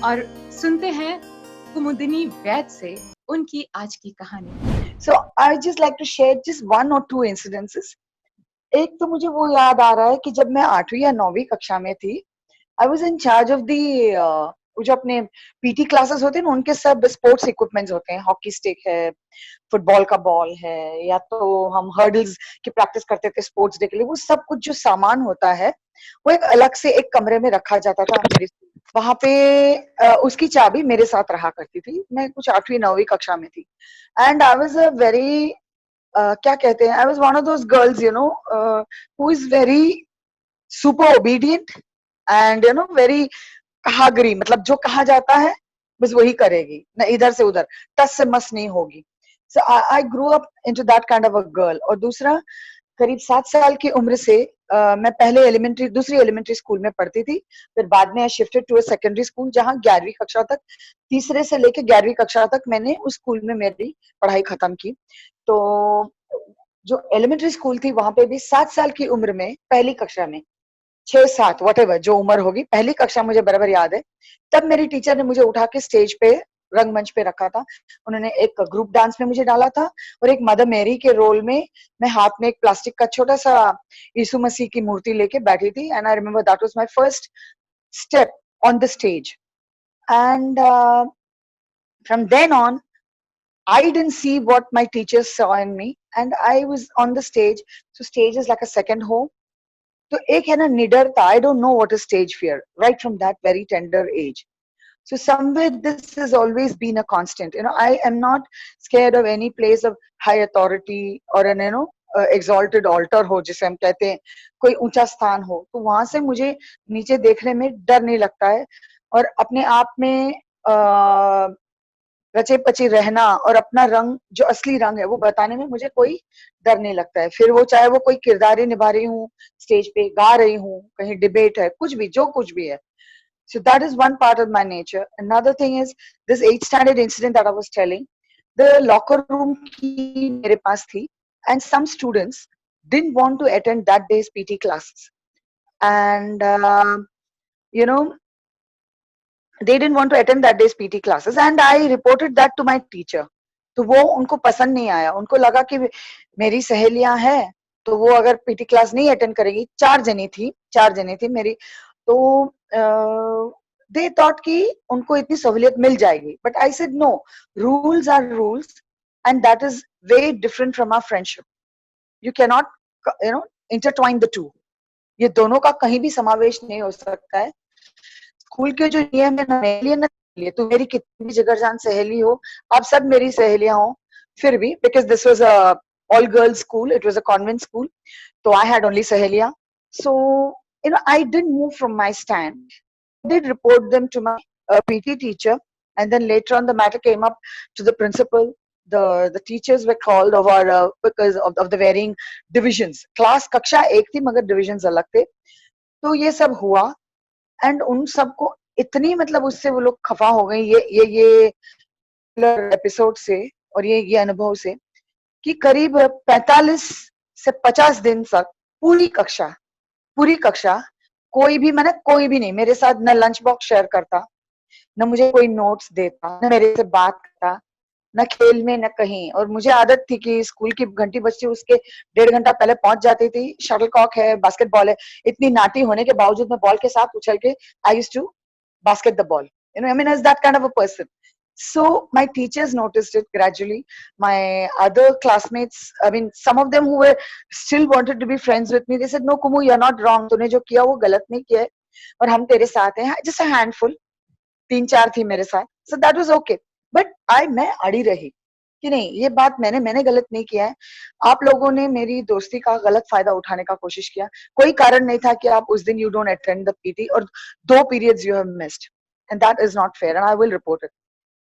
और सुनते हैं कुमुदिनी वैद से उनकी आज की कहानी। So I just like to share just one or two incidences. एक तो मुझे वो याद आ रहा है कि जब मैं 8वीं या 9वीं कक्षा में थी, I was in charge of the वो जो अपने पीटी क्लासेस होते हैं ना, उनके सब स्पोर्ट्स इक्विपमेंट्स होते हैं, हॉकी स्टिक है, फुटबॉल का बॉल है, या तो हम हर्डल्स की प्रैक्टिस करते थे स्पोर्ट्स डे के लिए, वो सब कुछ जो सामान होता है वो एक अलग से एक कमरे में रखा जाता था मेरे। वहां पे उसकी चाबी मेरे साथ रहा करती थी। मैं कुछ 8वीं 9वीं कक्षा में थी and I was a very क्या कहते हैं, I was one of those girls who is very super obedient and very कहागरी, मतलब जो कहा जाता है बस वही करेगी, ना इधर से उधर, टस से मस नहीं होगी। So I grew up into that kind of a girl. और दूसरा, करीब 7 साल की उम्र से मैं पहले दूसरी एलिमेंट्री स्कूल में पढ़ती थी, फिर बाद में I shifted to a secondary school, जहाँ 11वीं कक्षा तक, तीसरे से लेकर 11वीं कक्षा तक मैंने उस स्कूल में मेरी पढ़ाई खत्म की। तो जो एलिमेंट्री स्कूल थी वहां पे भी 7 साल की उम्र में, पहली कक्षा में, 6 7 वट एवर जो उम्र होगी, पहली कक्षा मुझे बराबर याद है, तब मेरी टीचर ने मुझे उठा के स्टेज पे, रंगमंच पे रखा था। उन्होंने एक ग्रुप डांस में मुझे डाला था और एक मदर मेरी के रोल में मैं हाथ में एक प्लास्टिक का छोटा सा यीशु मसीह की मूर्ति लेके बैठी थी। And I remember that was my first step on the stage. And from then on I didn't see what my teachers saw in me, and I was on the stage. So stage is like a second home. तो एक है ना निडरता, I don't know what is stage fear, right from that very tender age. So somewhere this has always been a constant. I am not scared of any place of high authority or an exalted altar हो, जिसे हम कहते हैं, कोई ऊंचा स्थान हो, तो वहां से मुझे नीचे देखने में डर नहीं लगता है। और अपने आप में रचे पचे रहना और अपना रंग, जो असली रंग है, वो बताने में मुझे कोई डर नहीं लगता है। फिर वो चाहे वो कोई किरदार ही निभा रही हूँ, स्टेज पे गा रही हूँ, कहीं डिबेट है, कुछ भी, जो कुछ भी है. So that is one part of my nature. Another thing is this 8th standard incident that I was telling. The locker room key मेरे पास थी, and some students didn't want to attend that day's PT classes, and you know they didn't want to attend that day's PT classes, and I reported that to my teacher. तो वो उनको पसंद नहीं आया, उनको लगा कि मेरी सहेलियां हैं तो वो अगर पीटी क्लास नहीं अटेंड करेगी, 4 जनी थी मेरी, तो दे थॉट कि उनको इतनी सहूलियत मिल जाएगी. But I said no, rules are rules and that is way different from our friendship. You can not intertwine the two. ये दोनों का कहीं भी समावेश नहीं हो सकता है. स्कूल के जो नियम है ना, मेरे लिए ना लिए, तू मेरी कितनी भी जिगरजान सहेली हो, आप सब मेरी सहेलियां हो, फिर भी, because this was a all girls school, it was a convent school, so I had only saheliya. So I didn't move from my stand. I did report them to my PT teacher, and then later on the matter came up to the principal. The teachers were called over because of the varying divisions. Class कक्षा एक थी मगर divisions अलग थे. तो ये सब हुआ, एंड उन सबको इतनी, मतलब उससे वो लोग खफा हो गए ये एपिसोड से और ये अनुभव से, कि करीब 45 से 50 दिन तक पूरी कक्षा कोई भी, मैंने कोई भी नहीं मेरे साथ न लंच बॉक्स शेयर करता, न मुझे कोई नोट्स देता, न मेरे से बात करता, न खेल में, न कहीं. और मुझे आदत थी कि स्कूल की घंटी बजती उसके 1.5 घंटा पहले पहुंच जाती थी. शटल कॉक है, बास्केटबॉल है, इतनी नाटी होने के बावजूद मैं बॉल के साथ उछल के I used to basket the ball. I mean, as that kind of a person. So my teachers noticed it gradually. My other classmates, I mean, some of them who were still wanted to be friends with me, they said, "No, Kumu, you're not wrong. तूने जो किया वो गलत नहीं किया है, और हम तेरे साथ हैं." Just a handful, 3 4 थी मेरे साथ. So that was okay. But मैं अड़ी रही कि नहीं, ये बात मैंने गलत नहीं किया है. आप लोगों ने मेरी दोस्ती का गलत फायदा उठाने का कोशिश किया. कोई कारण नहीं था कि आप उस दिन you don't attend the PT, और 2 periods you have missed, and that is not fair, and I will report it.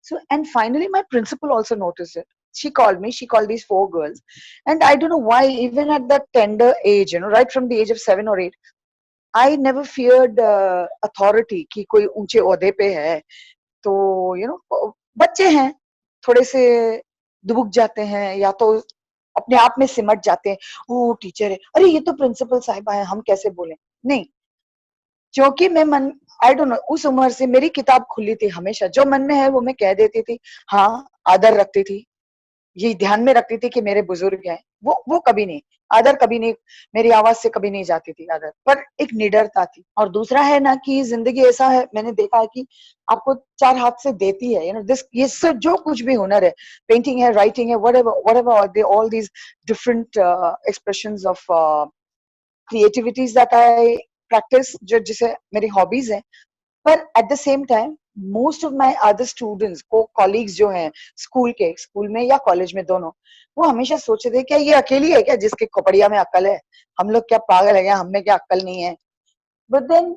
So, and finally my principal also noticed it. She called these 4 girls, and I don't know why, even at that tender age, right from the age of 7 or 8, I never feared authority कि कोई ऊंचे ओहदे पे है तो बच्चे हैं, थोड़े से दुबक जाते हैं, या तो अपने आप में सिमट जाते हैं. वो टीचर है, अरे ये तो प्रिंसिपल साहिबा है, हम कैसे बोले. नहीं, क्योंकि मैं आई डोंट नो, उस उम्र से मेरी किताब खुली थी हमेशा, जो मन में है वो मैं कह देती थी। हाँ, आदर रखती थी, ये ध्यान में रखती थी कि मेरे बुजुर्ग हैं, वो कभी नहीं, आदर कभी नहीं, मेरी आवाज से कभी नहीं जाती थी आदर, पर एक निडरता थी। और दूसरा है ना कि जिंदगी ऐसा है, मैंने देखा है कि आपको चार हाथ से देती है, यू नो दिस, ये सब जो कुछ भी हुनर है, पेंटिंग है, राइटिंग है, whatever they all these different expressions of creativities that I practise, जो जिसे मेरी हॉबीज है। पर at the same time most of my other students को कॉलीग्स जो हैं स्कूल में या कॉलेज में दोनों, वो हमेशा सोचते थे क्या ये अकेली है क्या जिसके खोपड़िया में अक्ल है, हम लोग क्या पागल है क्या, हम में क्या अक्ल नहीं है। But then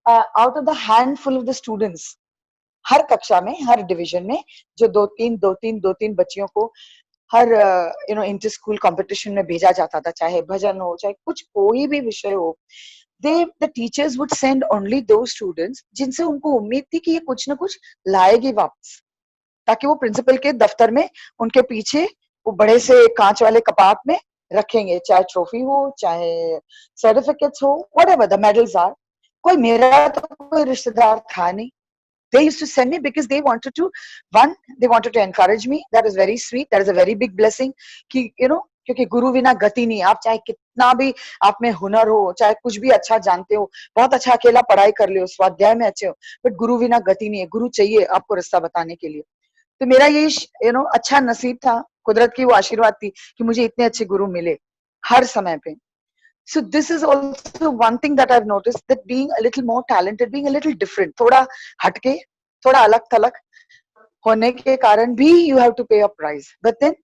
out of the handful of the students, हर कक्षा में, हर डिवीजन में, जो दो तीन बच्चियों को हर इंटर स्कूल कंपटीशन में भेजा जाता था, चाहे भजन हो, चाहे कुछ कोई भी विषय हो, the teachers would send only those students जिनसे उनको उम्मीद थी कि ये कुछ ना कुछ लाएगी वापस, ताकि वो प्रिंसिपल के दफ्तर में उनके पीछे वो बड़े से कांच वाले कपाट में रखेंगे, चाहे ट्रॉफी हो, चाहे सर्टिफिकेट्स हो, व्हाटएवर द मेडल्स आर। कोई मेरा तो कोई रिश्तेदार था नहीं। They used to send me because they wanted to, one, they wanted to encourage me. That is very sweet. That is a very big blessing. कि क्योंकि गुरु बिना गति नहीं। आप चाहे कितना भी आप में हुनर हो, चाहे कुछ भी अच्छा जानते हो, बहुत अच्छा अकेला पढ़ाई कर ले हो, स्वाध्याय में अच्छे हो, बट गुरु बिना गति नहीं है। गुरु चाहिए आपको रास्ता बताने के लिए। तो मेरा ये अच्छा नसीब था, कुदरत की वो आशीर्वाद थी कि मुझे इतने अच्छे गुरु मिले हर समय पे। So this is also one thing that I've noticed, that being a little more talented, being a little different, थोड़ा हटके, थोड़ा अलग थलग होने के कारण भी you have to pay a price, but then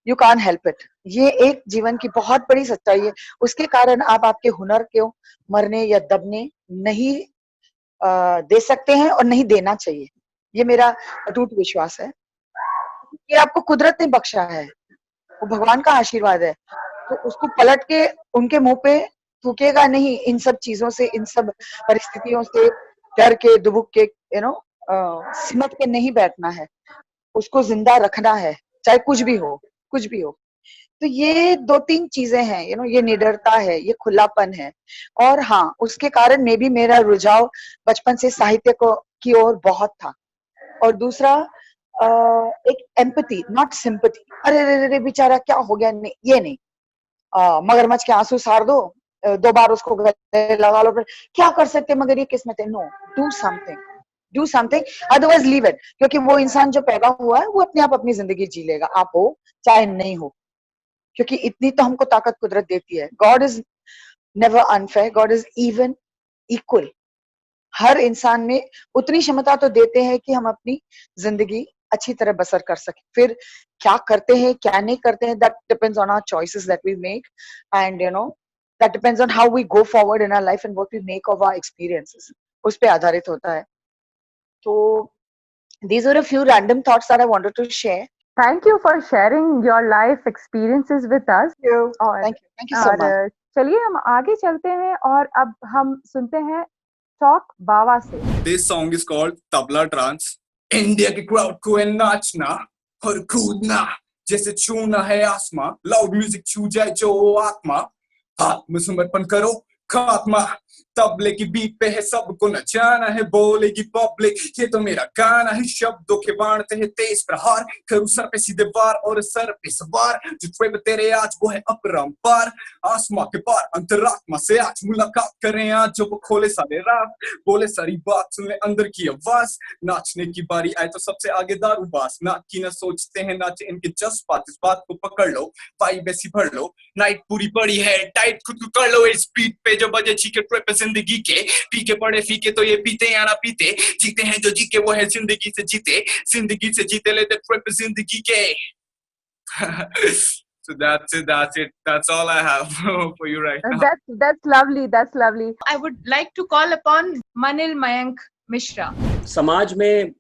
you can't help it. ये एक जीवन की बहुत बड़ी सच्चाई है। उसके कारण आप आपके हुनर को मरने या दबने नहीं दे सकते हैं और नहीं देना चाहिए। ये मेरा अटूट विश्वास है। ये आपको कुदरत ने बख्शा है, वो भगवान का आशीर्वाद है, तो उसको पलट के उनके मुंह पे थूकेगा नहीं। इन सब चीजों से, इन सब परिस्थितियों से डर के, दुबुक के, सिमट के नहीं बैठना है, उसको जिंदा रखना है, चाहे कुछ भी हो, कुछ भी हो। तो ये दो तीन चीजें हैं, ये निडरता है, ये खुलापन है। और हाँ, उसके कारण में भी मेरा रुझाव बचपन से साहित्य को की ओर बहुत था। और दूसरा एक एम्पैथी, नॉट सिंपैथी। अरे रे रे बेचारा क्या हो गया, नहीं, ये नहीं। मगरमच्छ के आंसू सार दो, 2 बार उसको गले लगा लो, फिर क्या कर सकते, मगर ये किस्मत है। No, do something, do something, otherwise leave it. क्योंकि वो इंसान जो पैदा हुआ है वो अपने आप अपनी जिंदगी जी लेगा, आप हो चाहे नहीं हो। क्योंकि इतनी तो हमको ताकत कुदरत देती है। God is never unfair, God is even, equal. हर इंसान में उतनी क्षमता तो देते हैं कि हम अपनी जिंदगी अच्छी तरह बसर कर सके। फिर क्या करते हैं, क्या नहीं करते हैं, that depends on our choices that we make, and that depends on how we go forward in our life and what we make of our experiences, उस पे आधारित होता है। तो these are a few random thoughts that I wanted to share. Thank you for sharing your life experiences with us. और Thank you so much. चलिए हम आगे चलते हैं और अब हम सुनते हैं चौक बावा से। This song is called tabla trance. India के क्राउड को है नाचना और कूदना, जैसे छूना है आसमां, लाउड म्यूजिक छू जाए जो आत्मा, हाथ में समर्पण करो खात्मा, तबले की बीट पे है सबको नचाना है, बोलेगी पब्लिक ये तो मेरा गाना है, शब्दों के बाणते हैं तेज प्रहार, करूं सर पे सीधे वार और सर पे सवार, जो ट्रेप तेरे आज वो है अपरंपार, आसमां के पार अंतरात्मा से आज मुलाकात करें, आज जो वो खोले सारे रात, बोले सारी बात सुन ले अंदर की आवाज, नाचने की बारी आए तो सबसे आगे दारूबाज, नाच की न सोचते हैं नाचे इनके जज्बात, इस बात को पकड़ लो, वाइब ऐसी भर लो, नाइट पूरी पड़ी है टाइट, खुद को कर लो इस बीट पे जो बजे चीके ट्रेप जिंदगी के, पी के पड़े फीके तो ये पीते या ना पीते, जीते हैं जो जी के वो है जिंदगी से जीते, जिंदगी से जीते लेते ट्रिप जिंदगी के। So that's it. That's all I have for you right now. That's lovely. That's lovely. I would like to call upon Manil Mayank Mishra. समाज में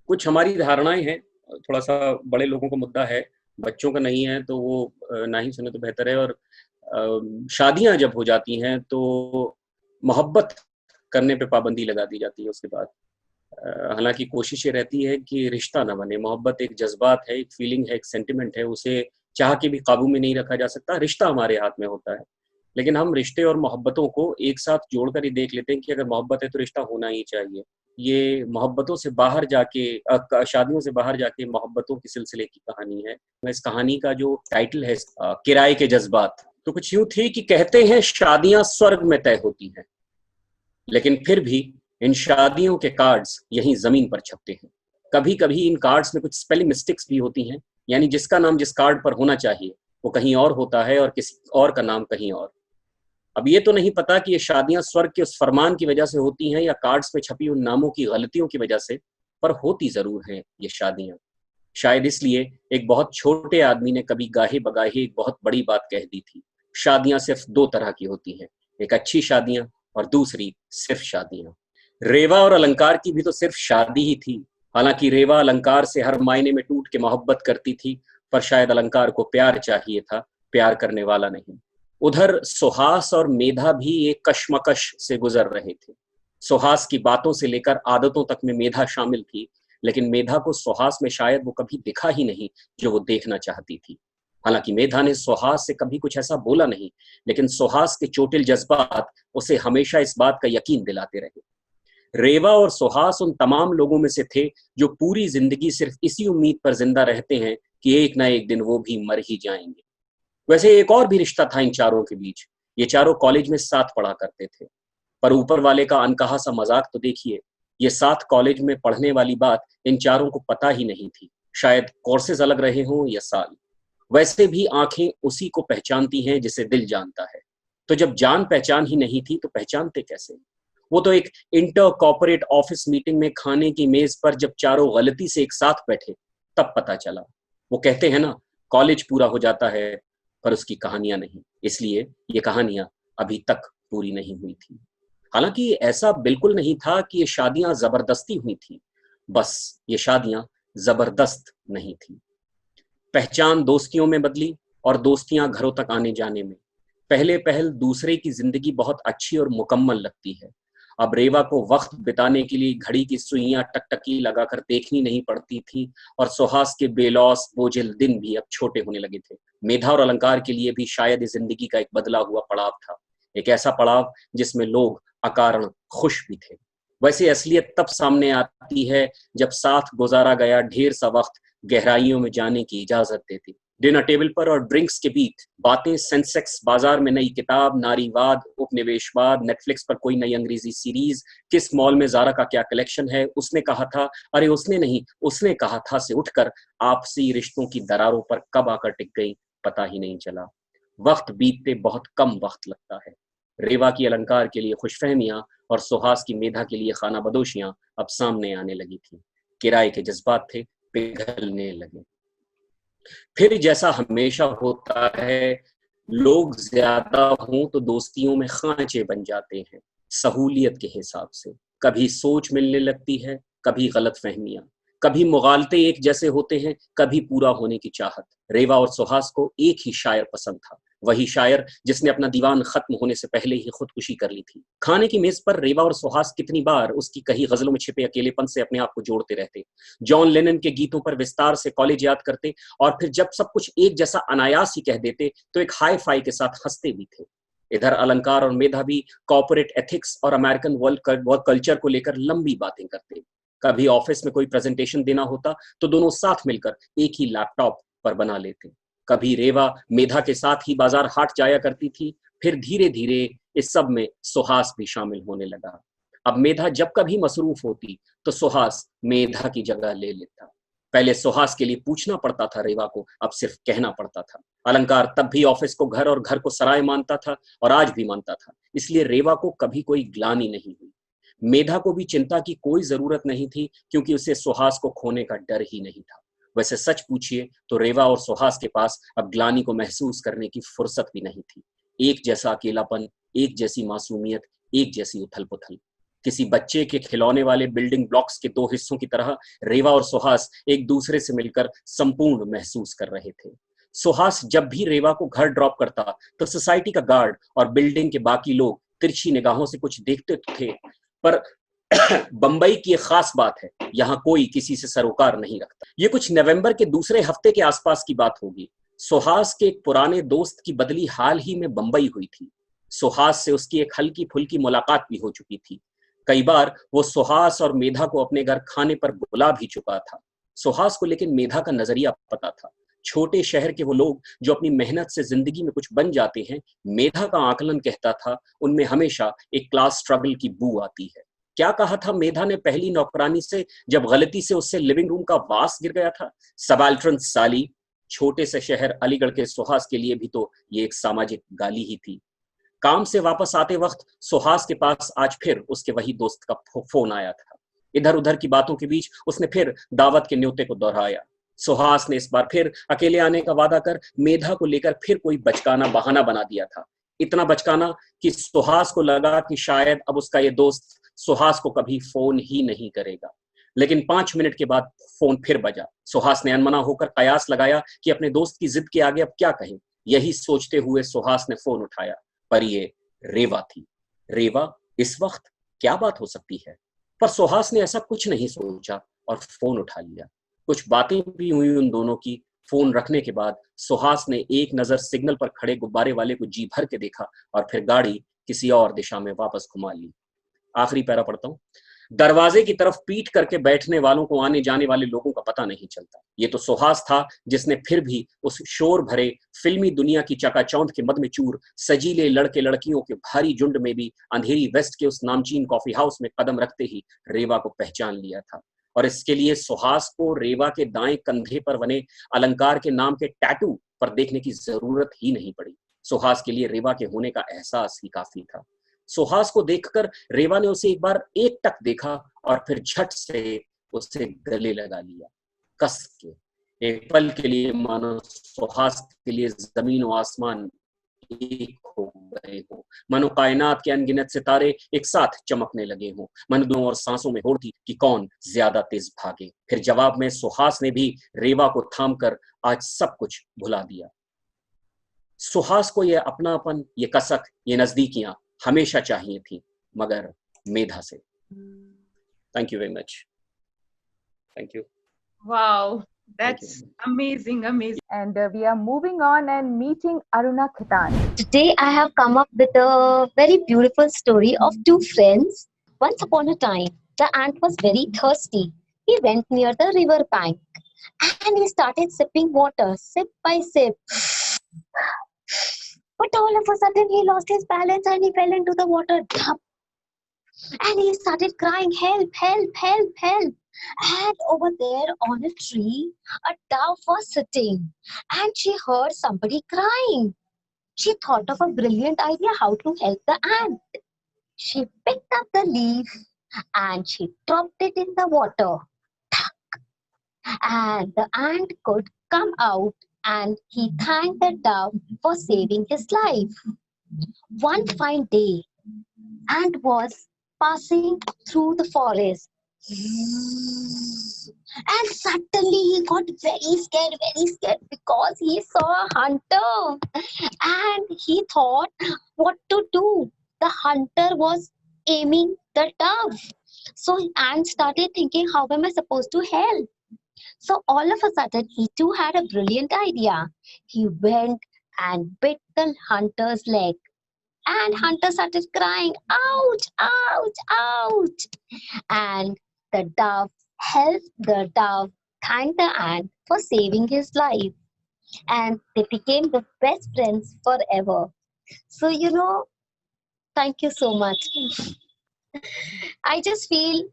कुछ हमारी धारणाएं हैं, थोड़ा सा बड़े लोगों का मुद्दा है, बच्चों का नहीं है, तो वो ना ही सुने तो बेहतर है। और शादियां जब हो जाती हैं तो मोहब्बत करने पे पाबंदी लगा दी जाती है उसके बाद। हालांकि कोशिश ये रहती है कि रिश्ता ना बने। मोहब्बत एक जज्बात है, एक फीलिंग है, एक सेंटिमेंट है, उसे चाह के भी काबू में नहीं रखा जा सकता। रिश्ता हमारे हाथ में होता है, लेकिन हम रिश्ते और मोहब्बतों को एक साथ जोड़कर ही देख लेते हैं कि अगर मोहब्बत है तो रिश्ता होना ही चाहिए। ये मोहब्बतों से बाहर जाके शादियों से बाहर जाके मोहब्बतों के सिलसिले की कहानी है। इस कहानी का जो टाइटल है किराए के जज्बात, तो कुछ यूं थी कि कहते हैं शादियां स्वर्ग में तय होती हैं, लेकिन फिर भी इन शादियों के कार्ड्स यहीं जमीन पर छपते हैं। कभी कभी इन कार्ड्स में कुछ स्पेलिंग मिस्टेक्स भी होती हैं, यानी जिसका नाम जिस कार्ड पर होना चाहिए वो कहीं और होता है और किसी और का नाम कहीं और। अब ये तो नहीं पता कि ये शादियां स्वर्ग के उस फरमान की वजह से होती हैं या कार्ड्स में छपी उन नामों की गलतियों की वजह से, पर होती जरूर हैं ये शादियां। शायद इसलिए एक बहुत छोटे आदमी ने कभी गाहे बगाहे एक बहुत बड़ी बात कह दी थी। शादियां सिर्फ दो तरह की होती हैं, एक अच्छी शादियां और दूसरी सिर्फ शादियां। रेवा और अलंकार की भी तो सिर्फ शादी ही थी। हालांकि रेवा अलंकार से हर मायने में टूट के मोहब्बत करती थी, पर शायद अलंकार को प्यार चाहिए था, प्यार करने वाला नहीं। उधर सुहास और मेधा भी एक कशमकश से गुजर रहे थे। सुहास की बातों से लेकर आदतों तक में मेधा शामिल थी, लेकिन मेधा को सुहास में शायद वो कभी दिखा ही नहीं जो वो देखना चाहती थी। हालांकि मेधा ने सुहास से कभी कुछ ऐसा बोला नहीं, लेकिन सुहास के चोटिल जज्बात उसे हमेशा इस बात का यकीन दिलाते रहे। रेवा और सुहास उन तमाम लोगों में से थे जो पूरी जिंदगी सिर्फ इसी उम्मीद पर जिंदा रहते हैं कि एक ना एक दिन वो भी मर ही जाएंगे। वैसे एक और भी रिश्ता था इन चारों के बीच। ये चारों कॉलेज में साथ पढ़ा करते थे, पर ऊपर वाले का अनकहा सा मजाक तो देखिए, ये साथ कॉलेज में पढ़ने वाली बात इन चारों को पता ही नहीं थी। शायद कोर्सेज अलग रहे हों या साल। वैसे भी आंखें उसी को पहचानती हैं जिसे दिल जानता है, तो जब जान पहचान ही नहीं थी तो पहचानते कैसे? वो तो एक इंटर कॉर्पोरेट ऑफिस मीटिंग में खाने की मेज पर जब चारों गलती से एक साथ बैठे तब पता चला। वो कहते हैं ना, कॉलेज पूरा हो जाता है पर उसकी कहानियां नहीं, इसलिए ये कहानियां अभी तक पूरी नहीं हुई थी। हालांकि ऐसा बिल्कुल नहीं था कि ये शादियां जबरदस्ती हुई थी, बस ये शादियां जबरदस्त नहीं थी। पहचान दोस्तियों में बदली और दोस्तियां घरों तक आने जाने में। पहले पहल दूसरे की जिंदगी बहुत अच्छी और मुकम्मल लगती है। अब रेवा को वक्त बिताने के लिए घड़ी की सुइयां टकटकी लगाकर देखनी नहीं पड़ती थी और सुहास के बेलौस बोझिल दिन भी अब छोटे होने लगे थे। मेधा और अलंकार के लिए भी शायद इस जिंदगी का एक बदला हुआ पड़ाव था, एक ऐसा पड़ाव जिसमें लोग अकारण खुश भी थे। वैसे असलियत तब सामने आती है जब साथ गुजारा गया ढेर सा वक्त गहराइयों में जाने की इजाजत देती। डिनर टेबल पर और ड्रिंक्स के बीच बातें, सेंसेक्स, बाजार में नई किताब, नारीवाद, उपनिवेशवाद, नेटफ्लिक्स पर कोई नई अंग्रेजी सीरीज, किस मॉल में ज़ारा का क्या कलेक्शन है, उसने कहा था, अरे उसने नहीं, उसने कहा था से उठकर आपसी रिश्तों की दरारों पर कब आकर टिक गई पता ही नहीं चला। वक्त बीतते बहुत कम वक्त लगता है। रेवा की अलंकार के लिए खुशफहमियां और सुहास की मेधा के लिए खाना बदोशियां अब सामने आने लगी थी। किराए के जज्बात थे, पिघलने लगे। फिर जैसा हमेशा होता है, लोग ज्यादा हों तो दोस्तियों में खांचे बन जाते हैं, सहूलियत के हिसाब से। कभी सोच मिलने लगती है, कभी गलतफहमियां, कभी मुगालते एक जैसे होते हैं, कभी पूरा होने की चाहत। रेवा और सुहास को एक ही शायर पसंद था, वही शायर जिसने अपना दीवान खत्म होने से पहले ही खुदकुशी कर ली थी। खाने की मेज पर रेवा और सुहास कितनी बार उसकी कही गजलों में छिपे अकेलेपन से अपने आप को जोड़ते रहते, जॉन लेनन के गीतों पर विस्तार से कॉलेज याद करते, और फिर जब सब कुछ एक जैसा अनायास ही कह देते तो एक हाई फाई के साथ हंसते भी थे। इधर अलंकार और मेधा भी कॉर्पोरेट एथिक्स और अमेरिकन वर्क कल्चर को लेकर लंबी बातें करते। कभी ऑफिस में कोई प्रेजेंटेशन देना होता तो दोनों साथ मिलकर एक ही लैपटॉप पर बना लेते। कभी रेवा मेधा के साथ ही बाजार हाट जाया करती थी। फिर धीरे धीरे इस सब में सुहास भी शामिल होने लगा। अब मेधा जब कभी मसरूफ होती तो सुहास मेधा की जगह ले लेता। पहले सुहास के लिए पूछना पड़ता था रेवा को, अब सिर्फ कहना पड़ता था। अलंकार तब भी ऑफिस को घर और घर को सराय मानता था और आज भी मानता था, इसलिए रेवा को कभी कोई ग्लानि नहीं हुई। मेधा को भी चिंता की कोई जरूरत नहीं थी, क्योंकि उसे सुहास को खोने का डर ही नहीं था। वैसे सच पूछिए तो रेवा और सुहास के पास अब ग्लानि को महसूस करने की फुर्सत भी नहीं थी। एक जैसा अकेलापन, एक जैसी मासूमियत, एक जैसी उथल पुथल। किसी बच्चे के खिलौने वाले बिल्डिंग ब्लॉक्स के दो हिस्सों की तरह रेवा और सुहास एक दूसरे से मिलकर संपूर्ण महसूस कर रहे थे। सुहास जब भी रेवा को घर ड्रॉप करता तो सोसाइटी का गार्ड और बिल्डिंग के बाकी लोग तिरछी निगाहों से कुछ देखते थे, पर बंबई की एक खास बात है, यहाँ कोई किसी से सरोकार नहीं रखता। ये कुछ नवंबर के दूसरे हफ्ते के आसपास की बात होगी। सुहास के एक पुराने दोस्त की बदली हाल ही में बंबई हुई थी। सुहास से उसकी एक हल्की फुल्की मुलाकात भी हो चुकी थी। कई बार वो सुहास और मेधा को अपने घर खाने पर बुला भी चुका था। सुहास को लेकिन मेधा का नजरिया पता था। छोटे शहर के वो लोग जो अपनी मेहनत से जिंदगी में कुछ बन जाते हैं, मेधा का आकलन कहता था उनमें हमेशा एक क्लास स्ट्रगल की बू आती है। क्या कहा था मेधा ने पहली नौकरानी से जब गलती से उससे लिविंग रूम का वास गिर गया था? सबाल्टर्न साली। छोटे से शहर अलीगढ़ के सुहास के लिए भी तो ये एक सामाजिक गाली ही थी। काम से वापस आते वक्त सुहास के पास आज फिर उसके वही दोस्त का फोन आया था। इधर उधर की बातों के बीच उसने फिर दावत के न्योते को दोहराया। सुहास ने इस बार फिर अकेले आने का वादा कर मेधा को लेकर फिर कोई बचकाना बहाना बना दिया था। इतना बचकाना कि सुहास को लगा कि शायद अब उसका ये दोस्त सुहास को कभी फोन ही नहीं करेगा। लेकिन 5 मिनट के बाद फोन फिर बजा। सुहास ने अनमना होकर कयास लगाया कि अपने दोस्त की जिद के आगे अब क्या कहें। यही सोचते हुए सुहास ने फोन उठाया, पर ये रेवा थी। रेवा, इस वक्त क्या बात हो सकती है? पर सुहास ने ऐसा कुछ नहीं सोचा और फोन उठा लिया। कुछ बातें भी हुई उन दोनों की। फोन रखने के बाद सुहास ने एक नजर सिग्नल पर खड़े गुब्बारे वाले को जी भर के देखा और फिर गाड़ी किसी और दिशा में वापस घुमा ली। आखिरी पैरा पढ़ता हूं। दरवाजे की तरफ पीठ करके बैठने वालों को आने जाने वाले लोगों का पता नहीं चलता। ये तो सुहास था जिसने फिर भी उस शोर भरे फिल्मी दुनिया की चकाचौंध के मद में चूर सजीले लड़के लड़कियों के भारी झुंड में भी अंधेरी वेस्ट के उस नामचीन कॉफी हाउस में कदम रखते ही रेवा को पहचान लिया था। और इसके लिए सुहास को रेवा के दाएं कंधे पर बने अलंकार के नाम के टैटू पर देखने की जरूरत ही नहीं पड़ी। सुहास के लिए रेवा के होने का एहसास ही काफी था। सुहास को देखकर रेवा ने उसे एक बार एकटक देखा और फिर झट से उसे गले लगा लिया, कस के। एक पल के लिए मानो सुहास के लिए जमीन और आसमान एक हो गए हो, मानो कायनात के अनगिनत सितारे एक साथ चमकने लगे हों। मन और सांसों में होड़ थी कि कौन ज्यादा तेज भागे। फिर जवाब में सुहास ने भी रेवा को थाम कर आज सब कुछ भुला दिया। सुहास को ये अपनापन, ये कसक, ये नजदीकियां हमेशा चाहिए थी, मगर मेधा से। Thank you very much. Thank you. Wow, that's amazing, amazing. And we are moving on and meeting Aruna Khitan. Today I have come up with a very beautiful story of two friends. Once upon a time, the ant was very thirsty. He went near the river bank and he started sipping water, sip by sip. But all of a sudden he lost his balance and he fell into the water. And he started crying, help, help, help, help. And over there on a tree, a dove was sitting and she heard somebody crying. She thought of a brilliant idea how to help the ant. She picked up the leaf and she dropped it in the water. And the ant could come out and he thanked the dove for saving his life. One fine day, ant was passing through the forest. And suddenly he got very scared because he saw a hunter. And he thought what to do. The hunter was aiming the dove. So ant started thinking, how am I supposed to help? So all of a sudden, he too had a brilliant idea. He went and bit the hunter's leg. And hunter started crying, ouch, ouch, ouch. And the dove helped the dove thank the ant for saving his life. And they became the best friends forever. So, thank you so much. I just feel,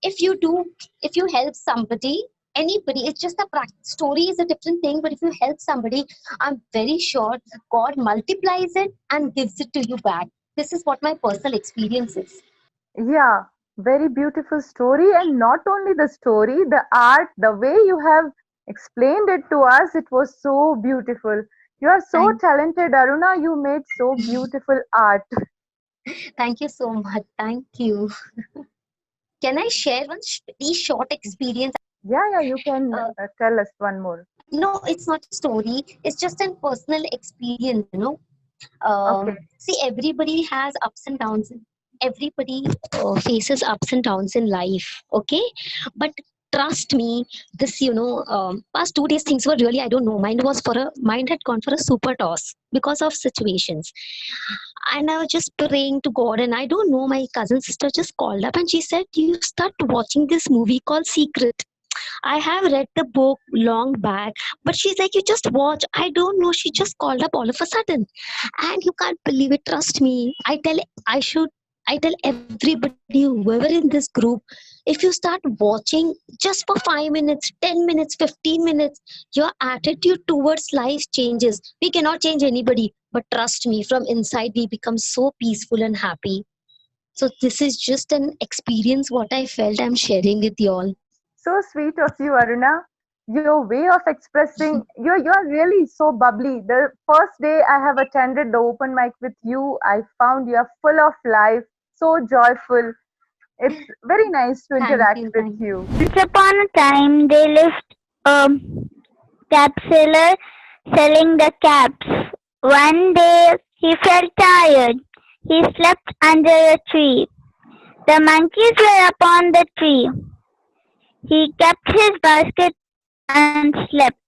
if you help somebody, anybody, it's just a practice. Story is a different thing, but if you help somebody, I'm very sure God multiplies it and gives it to you back. This is what my personal experience is. Yeah, very beautiful story. And not only the story, the art, the way you have explained it to us, it was so beautiful. You are so talented, Aruna. You made so beautiful art. Thank you so much. Thank you. Can I share one very short experience? Yeah, you can tell us one more. No, it's not a story. It's just a personal experience, Okay. See, everybody has ups and downs. Everybody faces ups and downs in life, okay? But trust me, this, past 2 days things were really, I don't know, mind had gone for a super toss because of situations. And I was just praying to God, and I don't know, my cousin sister just called up and she said, you start watching this movie called Secret. I have read the book long back, but she's like, you just watch. I don't know. She just called up all of a sudden. And you can't believe it. Trust me. I tell everybody, whoever in this group, if you start watching just for 5 minutes, 10 minutes, 15 minutes, your attitude towards life changes. We cannot change anybody, but trust me, from inside, we become so peaceful and happy. So this is just an experience what I felt. I'm sharing with you all. So sweet of you, Aruna. Your way of expressing, you're really so bubbly. The first day I have attended the open mic with you, I found you're full of life, so joyful. It's very nice to Thank interact you. with you. Once upon a time, they lived a cap seller selling the caps. One day, he felt tired. He slept under a tree. The monkeys were upon the tree. He kept his basket and slept.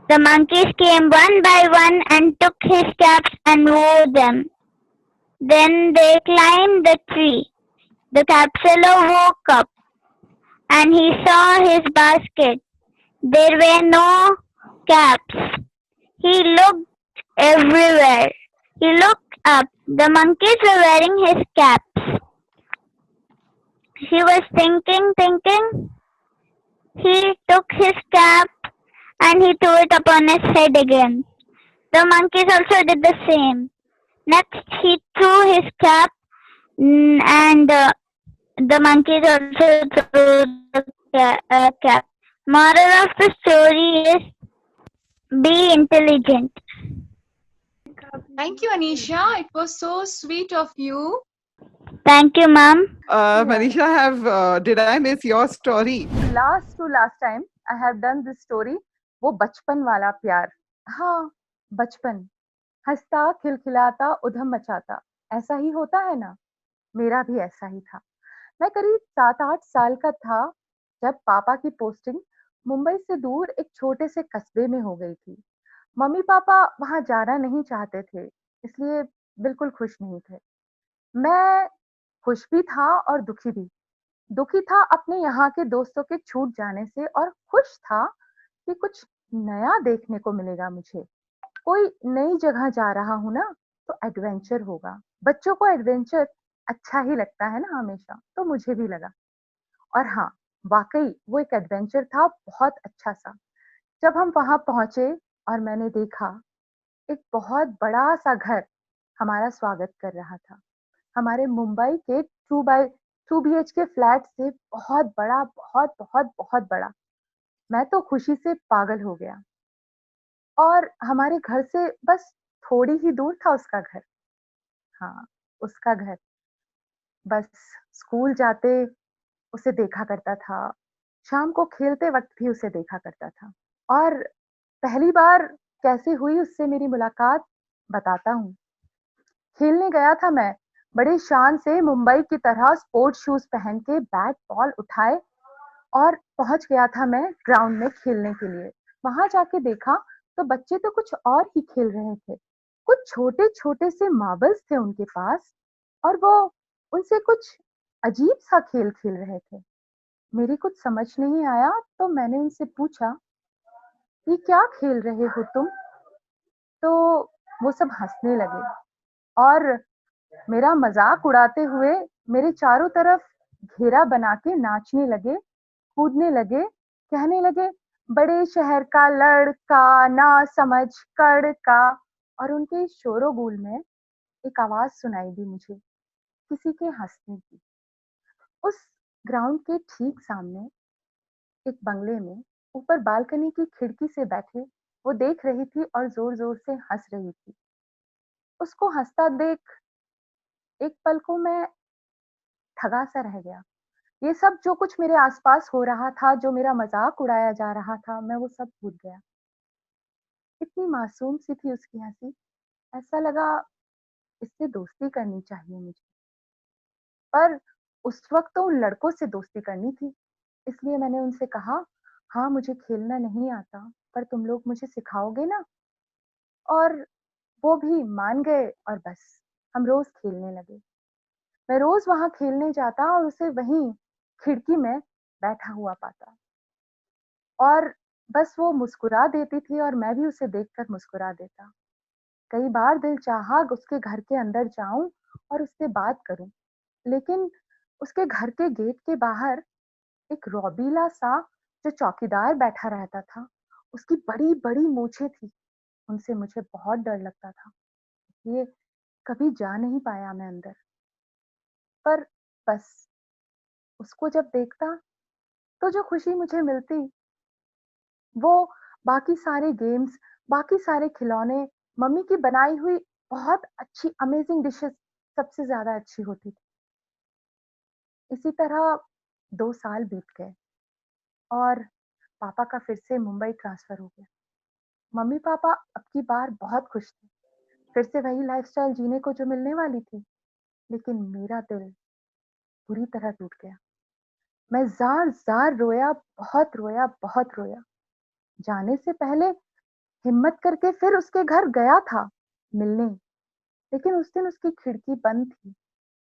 The monkeys came one by one and took his caps and wore them. Then they climbed the tree. The cap seller woke up and he saw his basket. There were no caps. He looked everywhere. He looked up. The monkeys were wearing his caps. He was thinking. He took his cap and he threw it upon his head again. The monkeys also did the same. Next, he threw his cap and the monkeys also threw the cap. Moral of the story is be intelligent. Thank you, Anisha. It was so sweet of you. Thank you, ma'am. Manisha, did I miss your story? Last time I have done this story. वो बचपन वाला प्यार. हाँ, बचपन. हंसता खिलखिलाता उधम मचाता. ऐसा ही होता है ना. मेरा भी ऐसा ही था. मैं करीब 7-8 साल का था जब पापा की पोस्टिंग मुंबई से दूर एक छोटे से कस्बे में हो गई थी. मम्मी पापा वहां जाना नहीं चाहते थे, इसलिए बिल्कुल खुश नहीं थे. मैं खुश भी था और दुखी भी. दुखी था अपने यहाँ के दोस्तों के छूट जाने से और खुश था कि कुछ नया देखने को मिलेगा मुझे. कोई नई जगह जा रहा हूँ ना, तो एडवेंचर होगा. बच्चों को एडवेंचर अच्छा ही लगता है ना हमेशा, तो मुझे भी लगा. और हाँ, वाकई वो एक एडवेंचर था, बहुत अच्छा सा. जब हम वहां पहुंचे और मैंने देखा एक बहुत बड़ा सा घर हमारा स्वागत कर रहा था. हमारे मुंबई के 2 BHK फ्लैट से बहुत बड़ा, बहुत बड़ा. मैं तो खुशी से पागल हो गया. और हमारे घर से बस थोड़ी ही दूर था उसका घर. हाँ, उसका घर. बस स्कूल जाते उसे देखा करता था. शाम को खेलते वक्त भी उसे देखा करता था. और पहली बार कैसे हुई उससे मेरी मुलाकात बताता हूँ. खेलने गया था मैं, बड़े शान से मुंबई की तरह स्पोर्ट्स शूज पहन के बैट बॉल उठाए और पहुंच गया था मैं ग्राउंड में खेलने के लिए. वहां जाके देखा तो बच्चे तो कुछ और ही खेल रहे थे. कुछ छोटे छोटे से मार्बल्स थे उनके पास और वो उनसे कुछ अजीब सा खेल खेल रहे थे. मेरी कुछ समझ नहीं आया तो मैंने उनसे पूछा, ये क्या खेल रहे हो तुम? तो वो सब हंसने लगे और मेरा मजाक उड़ाते हुए मेरे चारों तरफ घेरा बना के नाचने लगे, कूदने लगे, कहने लगे, बड़े शहर का लड़का ना समझ कड़ का. और उनके इस शोरोगुल में एक आवाज सुनाई दी मुझे, किसी के हंसने की. उस ग्राउंड के ठीक सामने एक बंगले में ऊपर बालकनी की खिड़की से बैठे वो देख रही थी और जोर जोर से हंस रही थी. उसको हंसता देख एक पल को मैं ठगा सा रह गया. ये सब जो कुछ मेरे आसपास हो रहा था, जो मेरा मजाक उड़ाया जा रहा था, मैं वो सब भूल गया. इतनी मासूम सी थी उसकी हंसी. ऐसा लगा इससे दोस्ती करनी चाहिए मुझे. पर उस वक्त तो उन लड़कों से दोस्ती करनी थी इसलिए मैंने उनसे कहा, हाँ मुझे खेलना नहीं आता, पर तुम लोग मुझे सिखाओगे ना? और वो भी मान गए और बस हम रोज खेलने लगे। मैं रोज वहां खेलने जाता और उसे वहीं खिड़की में बैठा हुआ पाता, और बस वो मुस्कुरा देती थी और मैं भी उसे देखकर मुस्कुरा देता। कई बार दिल चाहा उसके घर के अंदर जाऊं और उससे बात करूं, लेकिन उसके घर के गेट के बाहर एक रौबीला सा जो चौकीदार बैठा रहता था, उसकी बड़ी-बड़ी मूछें थी, उनसे मुझे बहुत डर लगता था। ये कभी जा नहीं पाया मैं अंदर। पर बस उसको जब देखता तो जो खुशी मुझे मिलती, वो बाकी सारे गेम्स, बाकी सारे खिलौने, मम्मी की बनाई हुई बहुत अच्छी अमेजिंग डिशेज़ सबसे ज़्यादा अच्छी होती थी। इसी तरह 2 साल बीत गए और पापा का फिर से मुंबई ट्रांसफ़र हो गया। मम्मी-पापा अब की बार बहुत खुश थे। फिर से वही लाइफ़स्टाइल जीने को जो मिलने वाली थी, लेकिन मेरा दिल बुरी तरह टूट गया। मैं ज़ार-ज़ार रोया, बहुत रोया, बहुत रोया। जाने से पहले हिम्मत करके फिर उसके घर गया था मिलने, लेकिन उस दिन उसकी खिड़की बंद थी।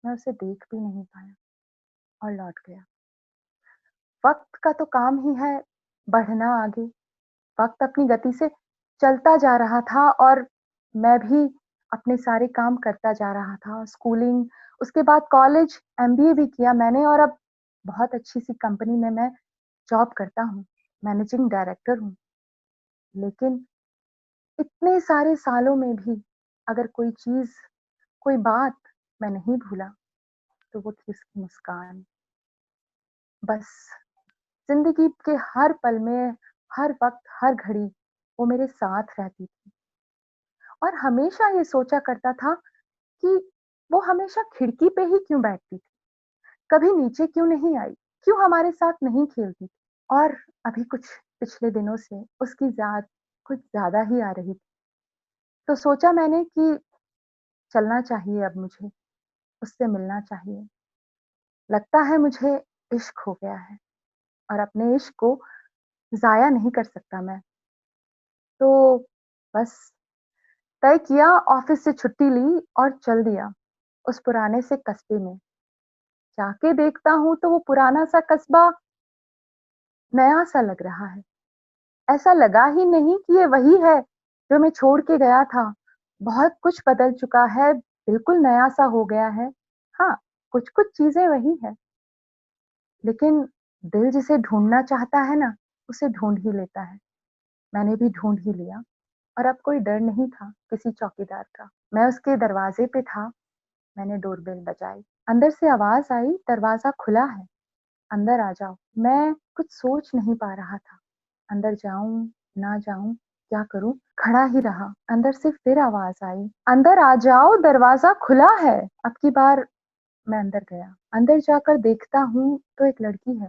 मैं उसे देख भी नहीं पाया और लौट गया। वक़्त का तो काम ही है बढ़ना आगे। वक़्त अपनी गति से चलता जा रहा था और मैं भी अपने सारे काम करता जा रहा था। स्कूलिंग, उसके बाद कॉलेज, एमबीए भी किया मैंने और अब बहुत अच्छी-सी कंपनी में मैं जॉब करता हूँ, मैनेजिंग डायरेक्टर हूँ। लेकिन इतने सारे सालों में भी अगर कोई चीज़, कोई बात मैं नहीं भूला, तो वो थी उसकी मुस्कान। बस ज़िंदगी के हर पल में, हर वक़्त, हर घड़ी वो मेरे साथ रहती थी और हमेशा ये सोचा करता था कि वो हमेशा खिड़की पे ही क्यों बैठती थी? कभी नीचे क्यों नहीं आई? क्यों हमारे साथ नहीं खेलती थी? और अभी कुछ पिछले दिनों से उसकी याद कुछ ज़्यादा ही आ रही थी। तो सोचा मैंने कि चलना चाहिए अब मुझे, उससे मिलना चाहिए। लगता है मुझे इश्क हो गया है और अपने इश्क को ज़ाया नहीं कर सकता मैं। तो बस तय किया, ऑफ़िस से छुट्टी ली और चल दिया उस पुराने से कस्बे में। जाके देखता हूँ तो वो पुराना सा कस्बा नया सा लग रहा है। ऐसा लगा ही नहीं कि ये वही है जो मैं छोड़ के गया था। बहुत कुछ बदल चुका है, बिल्कुल नया सा हो गया है। हाँ, कुछ-कुछ चीज़ें वही हैं, लेकिन दिल जिसे ढूँढना चाहता है ना, उसे ढूँढ ही लेता है। मैंने भी ढूँढ ही लिया और अब कोई डर नहीं था किसी चौकीदार का। मैं उसके दरवाज़े पे था, मैंने डोरबेल बजाई। अंदर से आवाज़ आई, दरवाज़ा खुला है, अंदर आ जाओ। मैं कुछ सोच नहीं पा रहा था। अंदर जाऊँ, ना जाऊँ, क्या करूँ? खड़ा ही रहा। अंदर से फिर आवाज़ आई, अंदर आ जाओ, दरवाज़ा खुला है। अब की बार मैं अंदर गया। अंदर जाकर देखता हूँ तो एक लड़की है,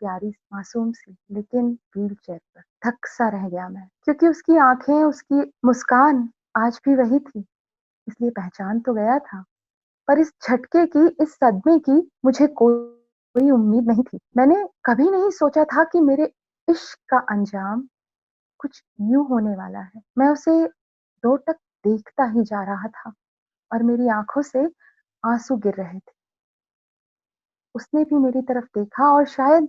प्यारी मासूम सी, लेकिन व्हीलचेयर पर। थक सा रह गया मैं, क्योंकि उसकी आँखें, उसकी मुस्कान आज भी वही थी, इसलिए पहचान तो गया था। पर इस झटके की, इस सदमे की मुझे कोई उम्मीद नहीं थी। मैंने कभी नहीं सोचा था कि मेरे इश्क का अंजाम कुछ यूँ होने वाला है। मैं उसे दो टक देखता ही जा रहा था और मेरी आँखों से आँसू गिर रहे थे। उसने भी मेरी तरफ देखा और शायद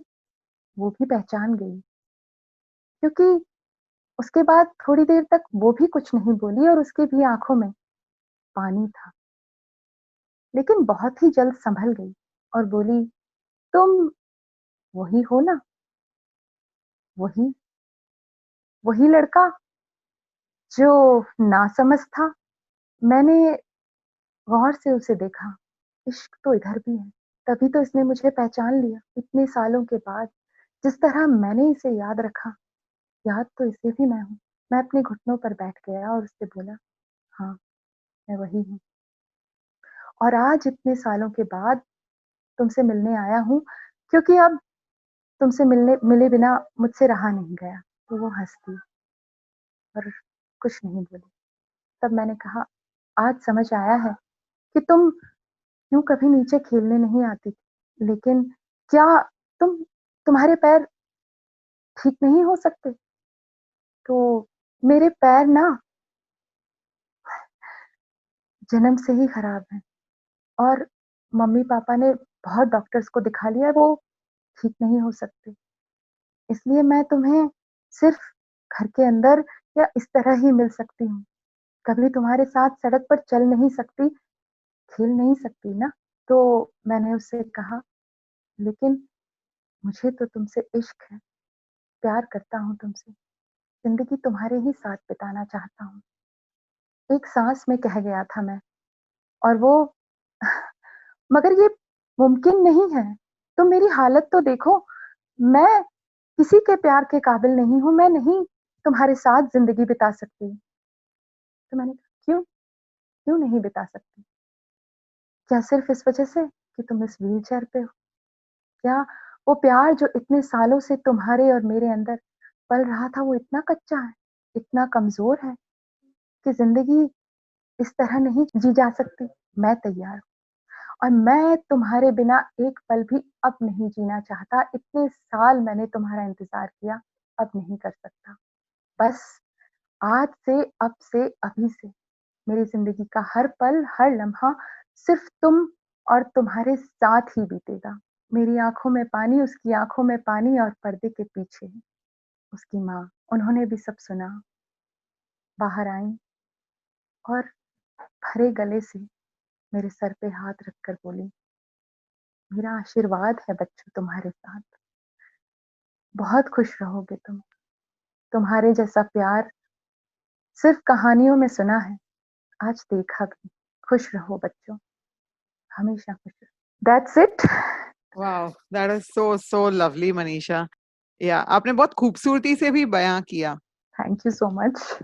वो भी पहचान गई, क्योंकि उसके बाद थोड़ी देर तक वो भी कुछ नहीं बोली और उसकी भी आँखों में पानी था। लेकिन बहुत ही जल्द सँभल गई और बोली, "तुम वही हो ना? वही वही लड़का जो नासमझ था?" मैंने गौर से उसे देखा। इश्क तो इधर भी है। तभी तो इसने मुझे पहचान लिया इतने सालों के बाद। जिस तरह मैंने इसे याद रखा, याद तो इसे भी मैं हूँ। मैं अपने घुटनों पर बैठ गया और उससे बोला, हाँ, मैं वही हूँ। और आज इतने सालों के बाद तुमसे मिलने आया हूँ, क्योंकि अब तुमसे मिले बिना मुझसे रहा नहीं गया। तो वो हँस दी और कुछ नहीं बोली। तब मैंने कहा, आज समझ आया है कि तुम यूँ कभी नीचे खेलने नहीं आती थी। लेकिन क्या तुम तुम्हारे पैर ठीक नहीं हो सकते? तो मेरे पैर ना जन्म से ही खराब हैं और मम्मी-पापा ने बहुत डॉक्टर्स को दिखा लिया, वो ठीक नहीं हो सकते। इसलिए मैं तुम्हें सिर्फ़ घर के अंदर या इस तरह ही मिल सकती हूँ। कभी तुम्हारे साथ सड़क पर चल नहीं सकती, खेल नहीं सकती ना। तो मैंने उससे कहा, लेकिन मुझे तो तुमसे इश्क है, प्यार करता हूँ तुमसे, ज़िंदगी तुम्हारे ही साथ बिताना चाहता हूँ। एक साँस में कह गया था मैं और वो मगर ये मुमकिन नहीं है। तुम मेरी हालत तो देखो, मैं किसी के प्यार के काबिल नहीं हूँ, मैं नहीं तुम्हारे साथ ज़िंदगी बिता सकती। तो मैंने कहा, क्यों? क्यों नहीं बिता सकती? क्या सिर्फ़ इस वजह से कि तुम इस व्हीलचेयर पे हो? क्या वो प्यार जो इतने सालों से तुम्हारे और मेरे अंदर पल रहा था, वो इतना कच्चा है, इतना कमज़ोर है कि ज़िंदगी इस तरह नहीं जी जा सकती? मैं तैयार हूँ और मैं तुम्हारे बिना एक पल भी अब नहीं जीना चाहता। इतने साल मैंने तुम्हारा इंतज़ार किया, अब नहीं कर सकता। बस आज से, अब से, अभी से मेरी ज़िंदगी का हर पल, हर लम्हा सिर्फ़ तुम और तुम्हारे साथ ही बीतेगा। मेरी आँखों में पानी, उसकी आँखों में पानी और पर्दे के पीछे उसकी माँ, उन्होंने भी सब सुना। बाहर आईं और भरे गले से मेरे सर पे हाथ रखकर बोली, मेरा आशीर्वाद है बच्चों तुम्हारे साथ। बहुत खुश रहोगे तुम। तुम्हारे जैसा प्यार सिर्फ़ कहानियों में सुना है, आज देखा भी। खुश रहो बच्चों, हमेशा खुश रहो। That's it. Wow, that is so lovely, Manisha. Yeah, आपने बहुत खूबसूरती से भी बयां किया. Thank you so much.